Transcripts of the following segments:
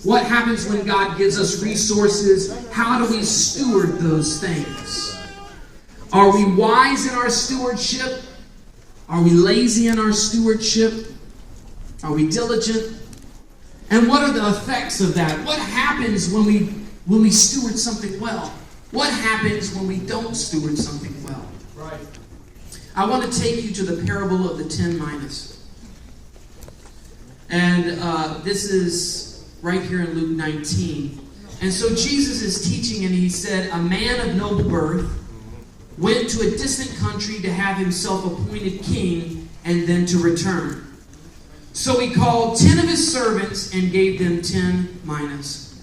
What happens when God gives us resources? How do we steward those things? Are we wise in our stewardship? Are we lazy in our stewardship? Are we diligent? And what are the effects of that? What happens when we steward something well? What happens when we don't steward something well? Right. I want to take you to the parable of the 10 minas. And this is right here in Luke 19. And so Jesus is teaching, and he said, a man of noble birth went to a distant country to have himself appointed king and then to return. So he called 10 of his servants and gave them 10 minas.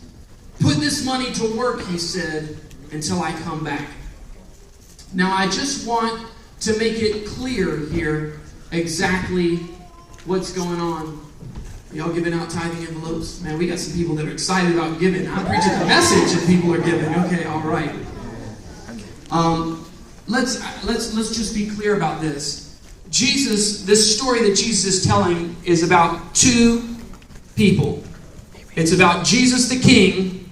Put this money to work, he said, until I come back. Now I just want to make it clear here exactly what's going on. Y'all giving out tithing envelopes? Man, we got some people that are excited about giving. I'm preaching the message and people are giving. Okay, all right. Let's just be clear about this. This story that Jesus is telling is about two people. It's about Jesus the King,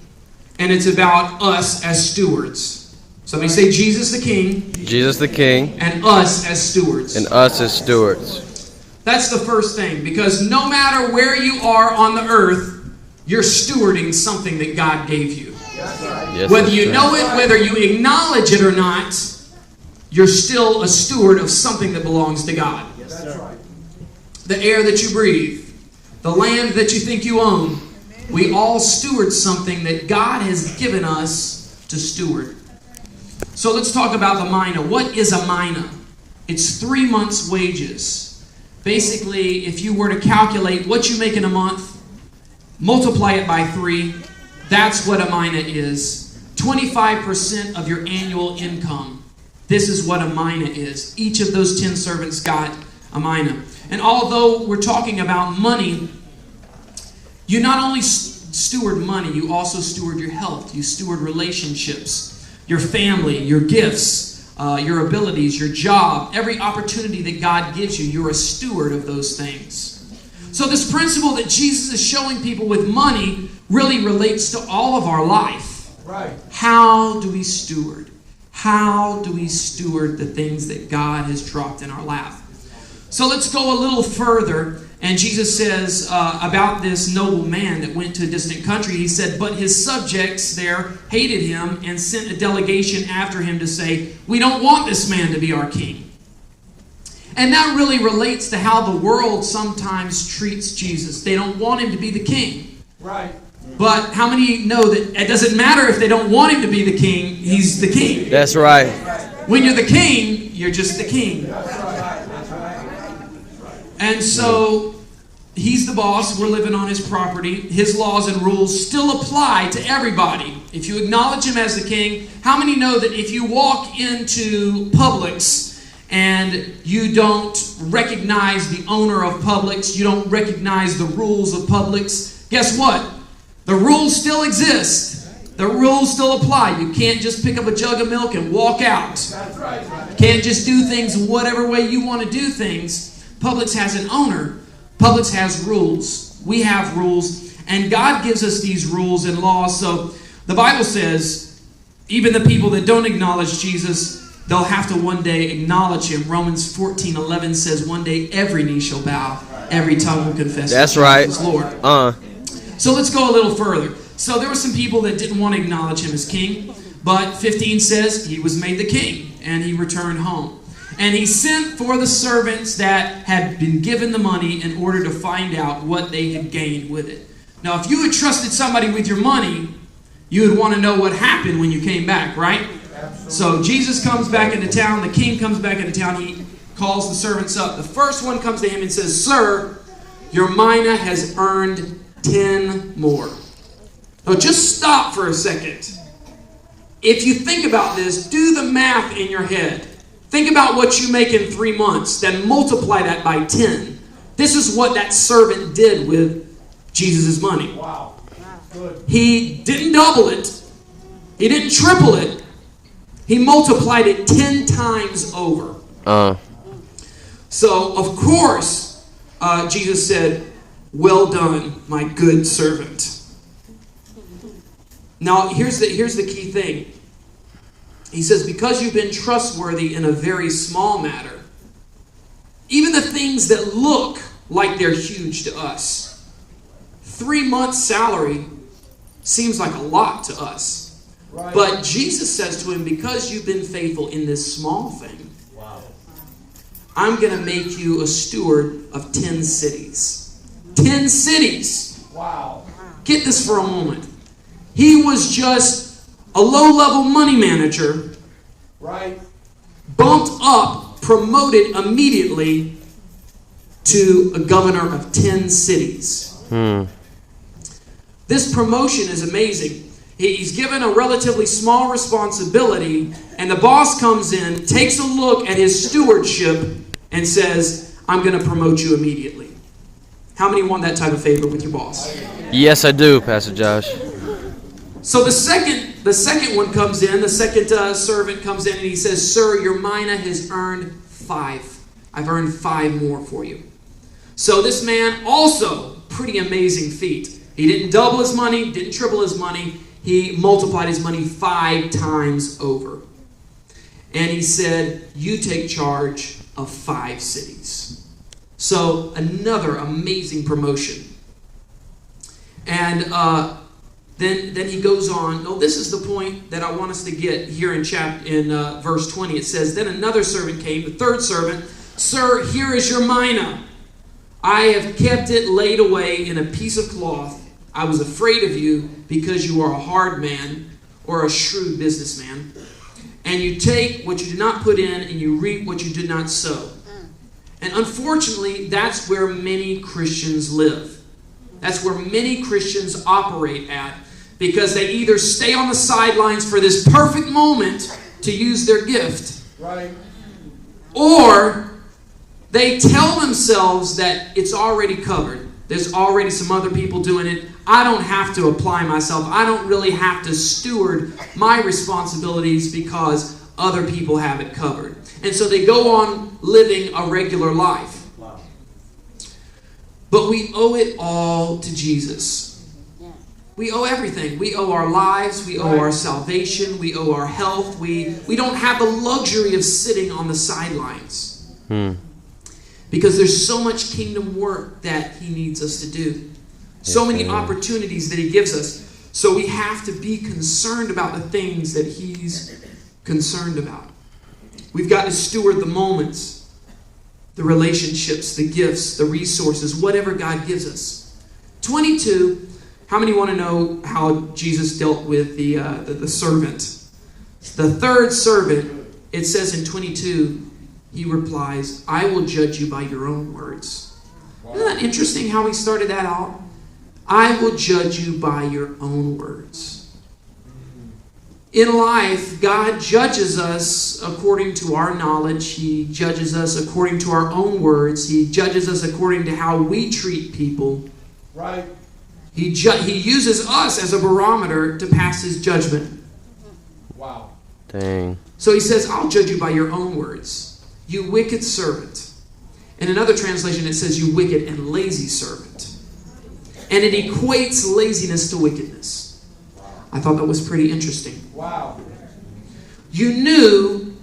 and it's about us as stewards. Somebody say Jesus the King. Jesus the King. And us as stewards. And us as stewards. That's the first thing, because no matter where you are on the earth, you're stewarding something that God gave you. Yes, whether you know it, whether you acknowledge it or not, you're still a steward of something that belongs to God. That's right. The air that you breathe, the land that you think you own, we all steward something that God has given us to steward. So let's talk about the mina. What is a mina? It's 3 months' wages. Basically, if you were to calculate what you make in a month, multiply it by 3, that's what a mina is. 25% of your annual income. This is what a mina is. Each of those 10 servants got a mina. And although we're talking about money, you not only steward money, you also steward your health. You steward relationships, your family, your gifts, your abilities, your job, every opportunity that God gives you, you're a steward of those things. So this principle that Jesus is showing people with money really relates to all of our life. Right. How do we steward? How do we steward the things that God has dropped in our lap? So let's go a little further. And Jesus says about this noble man that went to a distant country, he said, but his subjects there hated him and sent a delegation after him to say, we don't want this man to be our king. And that really relates to how the world sometimes treats Jesus. They don't want him to be the king. Right. But how many know that it doesn't matter if they don't want him to be the king, he's the king. That's right. When you're the king, you're just the king. And so he's the boss. We're living on his property. His laws and rules still apply to everybody. If you acknowledge him as the king, how many know that if you walk into Publix and you don't recognize the owner of Publix, you don't recognize the rules of Publix, guess what? The rules still exist. The rules still apply. You can't just pick up a jug of milk and walk out. That's right. You can't just do things whatever way you want to do things. Publix has an owner. Publix has rules. We have rules. And God gives us these rules and laws. So the Bible says, even the people that don't acknowledge Jesus, they'll have to one day acknowledge him. Romans 14:11 says, one day every knee shall bow, every tongue will confess That's that right. Jesus is Lord. So let's go a little further. So there were some people that didn't want to acknowledge him as king. But 15 says he was made the king and he returned home. And he sent for the servants that had been given the money in order to find out what they had gained with it. Now, if you had trusted somebody with your money, you would want to know what happened when you came back, right? Absolutely. So Jesus comes back into town. The king comes back into town. He calls the servants up. The first one comes to him and says, sir, your mina has earned 10 more. Now, just stop for a second. If you think about this, do the math in your head. Think about what you make in 3 months, then multiply that by 10. This is what that servant did with Jesus' money. Wow. Good. He didn't double it. He didn't triple it. He multiplied it 10 times over. So, of course, Jesus said, well done, my good servant. Now, here's the key thing. He says, because you've been trustworthy in a very small matter, even the things that look like they're huge to us, 3 months' salary seems like a lot to us. Right. But Jesus says to him, because you've been faithful in this small thing, wow, I'm going to make you a steward of 10 cities. 10 cities. Wow. Get this for a moment. He was just a low-level money manager, right? Bumped up, promoted immediately to a governor of 10 cities. This promotion is amazing. He's given a relatively small responsibility, and the boss comes in, takes a look at his stewardship, and says, I'm going to promote you immediately. How many want that type of favor with your boss? Yes, I do, Pastor Josh. So the second one comes in, the second servant comes in, and he says, Sir, your mina has earned 5. I've earned 5 more for you. So this man also, pretty amazing feat. He didn't double his money, didn't triple his money. He multiplied his money 5 times over. And he said, you take charge of 5 cities. So another amazing promotion. And then he goes on. Oh, this is the point that I want us to get here in verse 20. It says, then another servant came, the third servant. Sir, here is your mina. I have kept it laid away in a piece of cloth. I was afraid of you because you are a hard man or a shrewd businessman. And you take what you did not put in and you reap what you did not sow. And unfortunately, that's where many Christians live. That's where many Christians operate at, because they either stay on the sidelines for this perfect moment to use their gift, right, or they tell themselves that it's already covered. There's already some other people doing it. I don't have to apply myself. I don't really have to steward my responsibilities because other people have it covered. And so they go on living a regular life. Wow. But we owe it all to Jesus. We owe everything. We owe our lives. We owe our salvation. We owe our health. We don't have the luxury of sitting on the sidelines. Because there's so much kingdom work that he needs us to do. So many opportunities that he gives us. So we have to be concerned about the things that he's concerned about. We've got to steward the moments, the relationships, the gifts, the resources, whatever God gives us. 22, how many want to know how Jesus dealt with the servant? The third servant, it says in 22, he replies, I will judge you by your own words. Isn't that interesting how he started that out? I will judge you by your own words. In life, God judges us according to our knowledge. He judges us according to our own words. He judges us according to how we treat people. Right. He uses us as a barometer to pass his judgment. Wow. Dang. So he says, I'll judge you by your own words. You wicked servant. In another translation, it says, you wicked and lazy servant. And it equates laziness to wickedness. I thought that was pretty interesting. Wow. You knew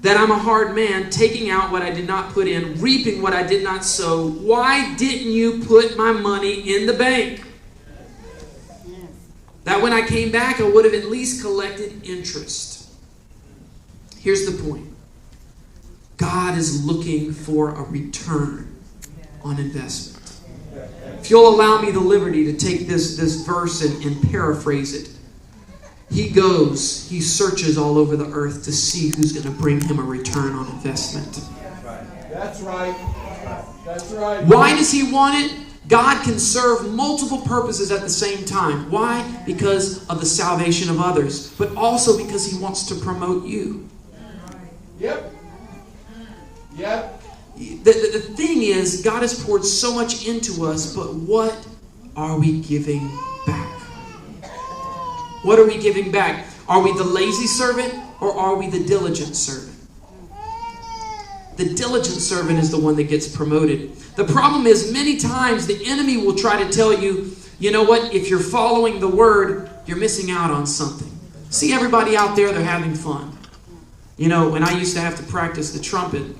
that I'm a hard man, taking out what I did not put in, reaping what I did not sow. Why didn't you put my money in the bank? That when I came back, I would have at least collected interest. Here's the point. God is looking for a return on investment. If you'll allow me the liberty to take this verse and paraphrase it. He searches all over the earth to see who's going to bring him a return on investment. That's right. That's right. Why does he want it? God can serve multiple purposes at the same time. Why? Because of the salvation of others, but also because he wants to promote you. Yep. Yep. The thing is, God has poured so much into us, but what are we giving back? What are we giving back? Are we the lazy servant or are we the diligent servant? The diligent servant is the one that gets promoted. The problem is many times the enemy will try to tell you you know what? If you're following the Word, you're missing out on something. See everybody out there, they're having fun. You know, when I used to have to practice the trumpet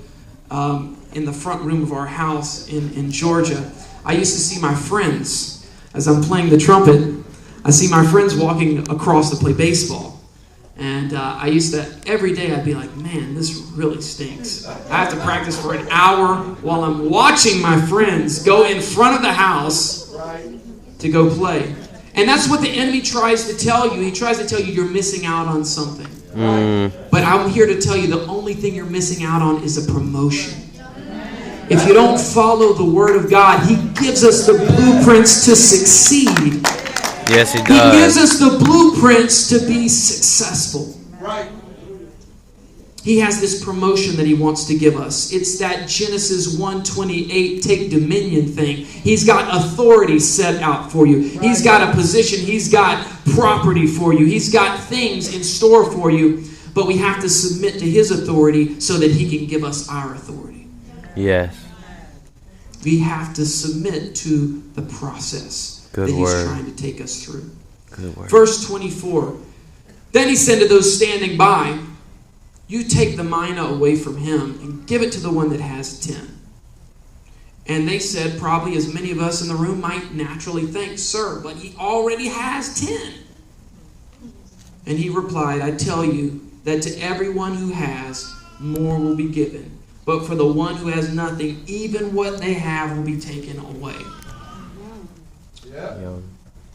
in the front room of our house in Georgia, I used to see my friends, as I'm playing the trumpet, I see my friends walking across to play baseball. And I used to, every day I'd be like, man, this really stinks. I have to practice for an hour while I'm watching my friends go in front of the house to go play. And that's what the enemy tries to tell you. He tries to tell you you're missing out on something. But I'm here to tell you the only thing you're missing out on is a promotion. If you don't follow the Word of God, He gives us the blueprints to succeed. Yes, He does. He gives us the blueprints to be successful. Right. He has this promotion that He wants to give us. It's that Genesis 1:28 take dominion thing. He's got authority set out for you. He's got a position. He's got property for you. He's got things in store for you. But we have to submit to His authority so that He can give us our authority. Yes. We have to submit to the process that He's trying to take us through. Good word. Verse 24. Then He said to those standing by, you take the mina away from him and give it to the one that has 10. And they said, probably as many of us in the room might naturally think, sir, but he already has 10. And he replied, I tell you that to everyone who has, more will be given. But for the one who has nothing, even what they have will be taken away. Yeah.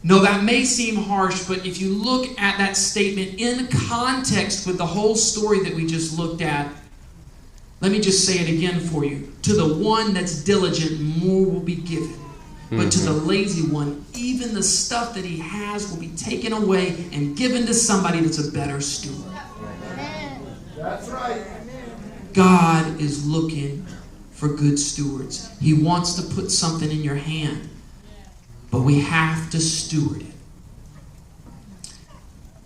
No, that may seem harsh, but if you look at that statement in context with the whole story that we just looked at, let me just say it again for you. To the one that's diligent, more will be given. But to the lazy one, even the stuff that he has will be taken away and given to somebody that's a better steward. That's right. God is looking for good stewards. He wants to put something in your hand. But we have to steward it.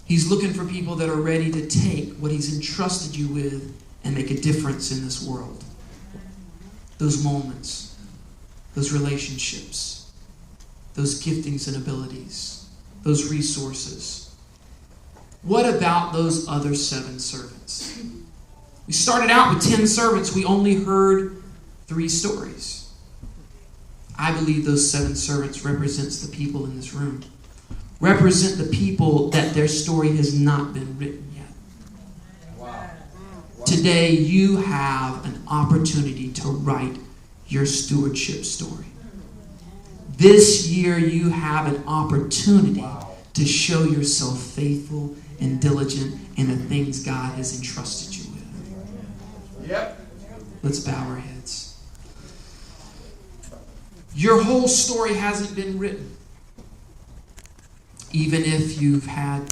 He's looking for people that are ready to take what He's entrusted you with and make a difference in this world. Those moments, those relationships, those giftings and abilities, those resources. What about those other 7 servants? We started out with 10 servants. We only heard 3 stories. I believe those 7 servants represents the people in this room. Represent the people that their story has not been written yet. Wow. Today you have an opportunity to write your stewardship story. This year you have an opportunity to show yourself faithful and diligent in the things God has entrusted you with. Yep. Let's bow our heads. Your whole story hasn't been written. Even if you've had